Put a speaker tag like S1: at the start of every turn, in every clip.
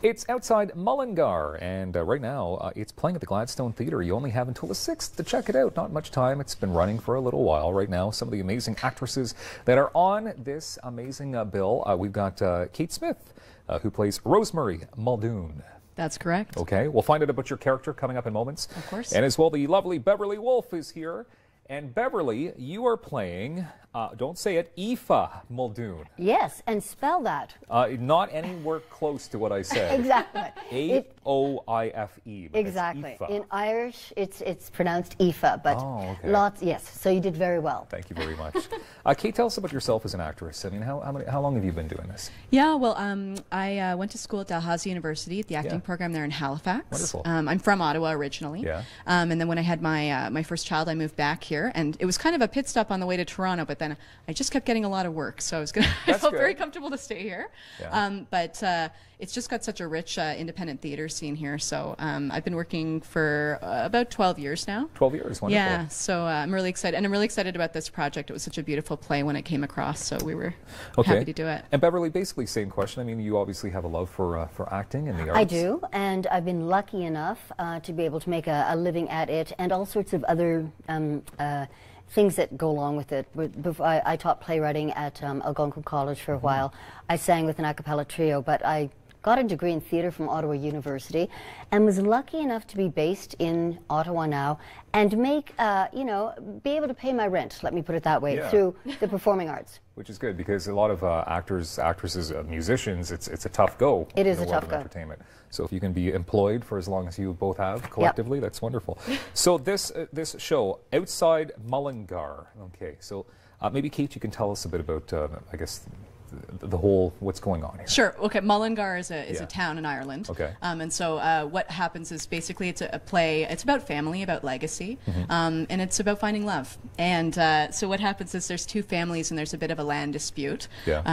S1: It's Outside Mullingar, and right now it's playing at the Gladstone Theatre. You only have until the 6th to check it out. Not much time. It's been running for a little while right now. Some of the amazing actresses that are on this amazing bill. We've got Kate Smith, who plays Rosemary Muldoon.
S2: That's correct.
S1: Okay, we'll find out about your character coming up in moments.
S2: Of course.
S1: And as well, the lovely Beverley Wolfe is here. And Beverley, you are playing, don't say it, Aoife Muldoon.
S3: Yes, and spell that.
S1: Not anywhere close to what I said.
S3: Exactly.
S1: A-O-I-F-E.
S3: Exactly. In Irish, it's pronounced Aoife, but
S1: okay.
S3: yes, so you did very well.
S1: Thank you very much. Kate, tell us about yourself as an actress. I mean, how long have you been doing this?
S2: Yeah, well, I went to school at Dalhousie University, at the acting program there in Halifax.
S1: Wonderful.
S2: I'm from Ottawa originally.
S1: Yeah.
S2: And then when I had my first child, I moved back here, and it was kind of a pit stop on the way to Toronto, but then I just kept getting a lot of work, so I felt very comfortable to stay here. Yeah. But it's just got such a rich independent theater scene here, so I've been working for about 12 years now.
S1: 12 years, wonderful.
S2: Yeah, so I'm really excited, and I'm really excited about this project. It was such a beautiful play when it came across, so we were happy to do it.
S1: And Beverley, basically same question. I mean, you obviously have a love for acting and the arts.
S3: I do, and I've been lucky enough to be able to make a living at it, and all sorts of other things that go along with it. I taught playwriting at Algonquin College for a while. I sang with an a cappella trio, but I got a degree in theatre from Ottawa University and was lucky enough to be based in Ottawa now and make, you know, be able to pay my rent, let me put it that way, through the performing arts.
S1: Which is good, because a lot of actors, actresses, musicians, it's a tough go.
S3: It is a tough go.
S1: Entertainment. So if you can be employed for as long as you both have collectively, that's wonderful. So this show, Outside Mullingar. Okay, so maybe Kate, you can tell us a bit about, I guess, the whole, what's going on here.
S2: Sure. Okay. Mullingar is a town in Ireland.
S1: Okay.
S2: And so what happens is basically it's a play. It's about family, about legacy, and it's about finding love. And so what happens is there's two families and there's a bit of a land dispute,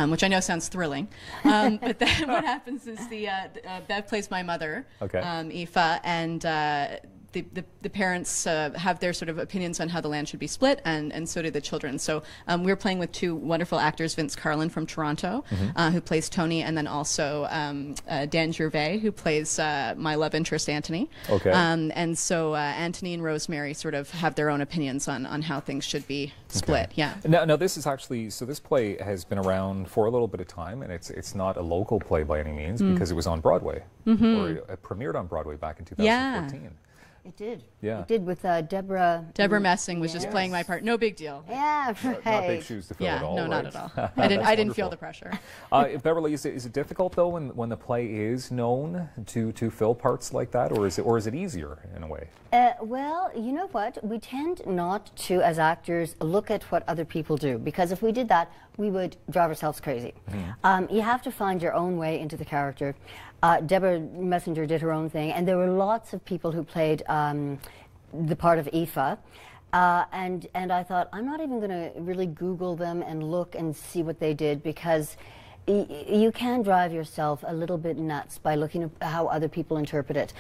S2: which I know sounds thrilling. But then what happens is Bev plays my mother, Aoife, and the parents have their sort of opinions on how the land should be split, and so do the children. So we're playing with two wonderful actors, Vince Carlin from Toronto, who plays Tony, and then also Dan Gervais, who plays my love interest, Anthony.
S1: Okay.
S2: And so Anthony and Rosemary sort of have their own opinions on how things should be split.
S1: Okay.
S2: Yeah.
S1: Now this is actually, so this play has been around for a little bit of time, and it's not a local play by any means, because it was on Broadway, or it premiered on Broadway back in 2014.
S2: Yeah.
S3: It did.
S1: Yeah.
S3: It did with Deborah.
S2: Deborah Messing was just playing my part. No big deal.
S3: Yeah.
S1: Not big shoes to fill at all.
S2: No, not
S1: right?
S2: at all. I didn't feel the pressure.
S1: Beverley, is it difficult though when the play is known to fill parts like that, or is it easier in a way?
S3: Well, you know what? We tend not to, as actors, look at what other people do, because if we did that, we would drive ourselves crazy. You have to find your own way into the character. Deborah Messenger did her own thing, and there were lots of people who played the part of Aoife. And I thought, I'm not even going to really Google them and look and see what they did, because you can drive yourself a little bit nuts by looking at how other people interpret it.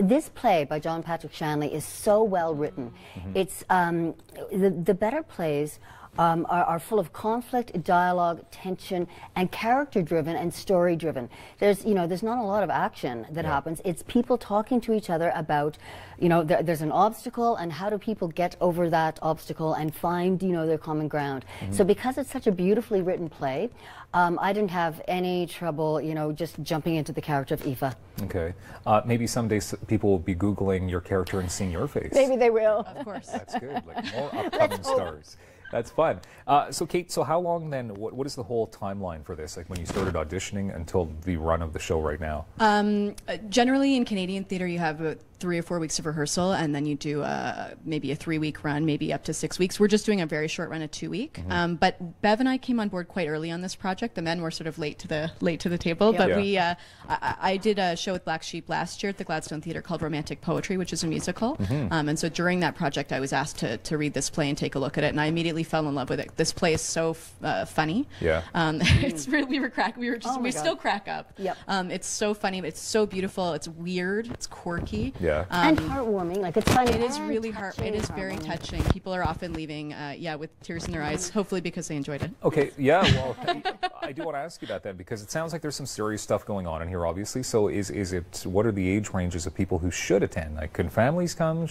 S3: This play by John Patrick Shanley is so well written. It's the better plays are full of conflict, dialogue, tension, and character-driven and story-driven. There's not a lot of action that happens. It's people talking to each other about, there's an obstacle, and how do people get over that obstacle and find, their common ground. So because it's such a beautifully written play, I didn't have any trouble, just jumping into the character of Aoife.
S1: Okay. Maybe someday people will be Googling your character and seeing your face.
S3: Maybe they will.
S2: Of course.
S1: That's good. Like more upcoming stars. That's fun. So Kate, so how long then, what is the whole timeline for this? Like when you started auditioning until the run of the show right now?
S2: Generally in Canadian theatre you have 3 or 4 weeks of rehearsal, and then you do maybe a 3-week run, maybe up to 6 weeks. We're just doing a very short run, a 2-week. But Bev and I came on board quite early on this project. The men were sort of late to the table. But I did a show with Black Sheep last year at the Gladstone Theatre called Romantic Poetry, which is a musical. And so during that project, I was asked to read this play and take a look at it, and I immediately fell in love with it. This play is so funny.
S1: Yeah.
S2: It's really we still crack up.
S3: Yep.
S2: It's so funny. It's so beautiful. It's weird. It's quirky.
S1: Yeah.
S3: And heartwarming, like it's funny.
S2: It is really it is very touching. People are often leaving, with tears in their eyes, hopefully because they enjoyed it.
S1: Okay, yeah, well, I do want to ask you about that because it sounds like there's some serious stuff going on in here, obviously. So is it, what are the age ranges of people who should attend? Like, can families come?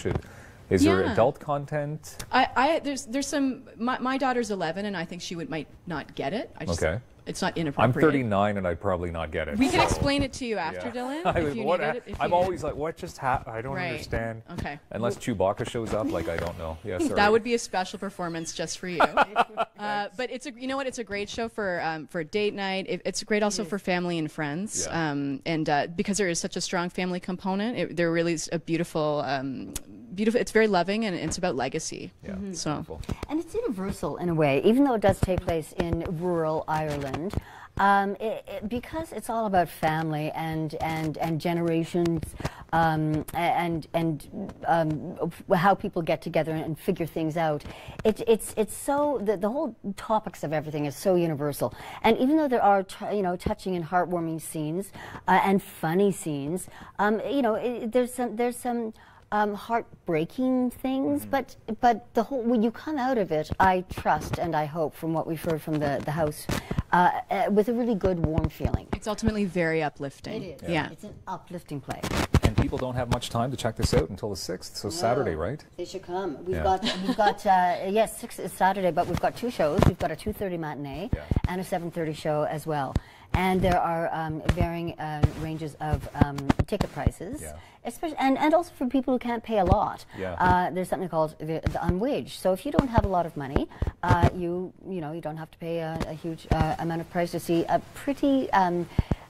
S1: Is there adult content?
S2: There's some, my daughter's 11 and I think she might not get it.
S1: Okay.
S2: It's not inappropriate.
S1: I'm 39 and I'd probably not get it.
S2: We can explain it to you after, Dylan, if you need it.
S1: I'm always like, what just happened? I don't understand.
S2: Okay.
S1: Unless Chewbacca shows up, like, I don't know. Yeah, sorry.
S2: That would be a special performance just for you. But it's you know what? It's a great show for date night. It's great also for family and friends.
S1: Yeah.
S2: And because there is such a strong family component, there really is a beautiful. It's very loving and it's about legacy.
S1: Yeah.
S2: So.
S1: Beautiful.
S3: And it's universal in a way, even though it does take place in rural Ireland. Because it's all about family and generations and how people get together and figure things out. It's so the whole topics of everything is so universal. And even though there are touching and heartwarming scenes and funny scenes, there's some heartbreaking things, but the whole, when you come out of it, I trust and I hope from what we've heard from the house, with a really good warm feeling.
S2: It's ultimately very uplifting.
S3: It is.
S2: Yeah.
S3: It's an uplifting play.
S1: And people don't have much time to check this out until the 6th, so Saturday, right?
S3: They should come. We've got yes, 6th is Saturday, but we've got 2 shows. We've got a 2:30 matinee and a 7:30 show as well. And there are varying ranges of ticket prices, especially, and also for people who can't pay a lot. There's something called the unwaged. So if you don't have a lot of money, you don't have to pay a huge amount of price to see a pretty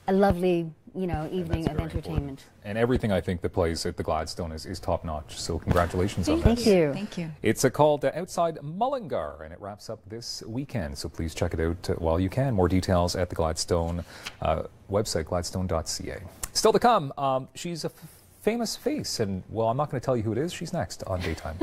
S3: a lovely evening of entertainment.
S1: Important. And everything I think that plays at the Gladstone is top notch. So congratulations on that.
S3: Thank you.
S2: Thank you.
S1: It's called Outside Mullingar, and it wraps up this weekend. So please check it out while you can. More details at the Gladstone website, gladstone.ca. Still to come, she's a famous face, and well, I'm not going to tell you who it is. She's next on Daytime.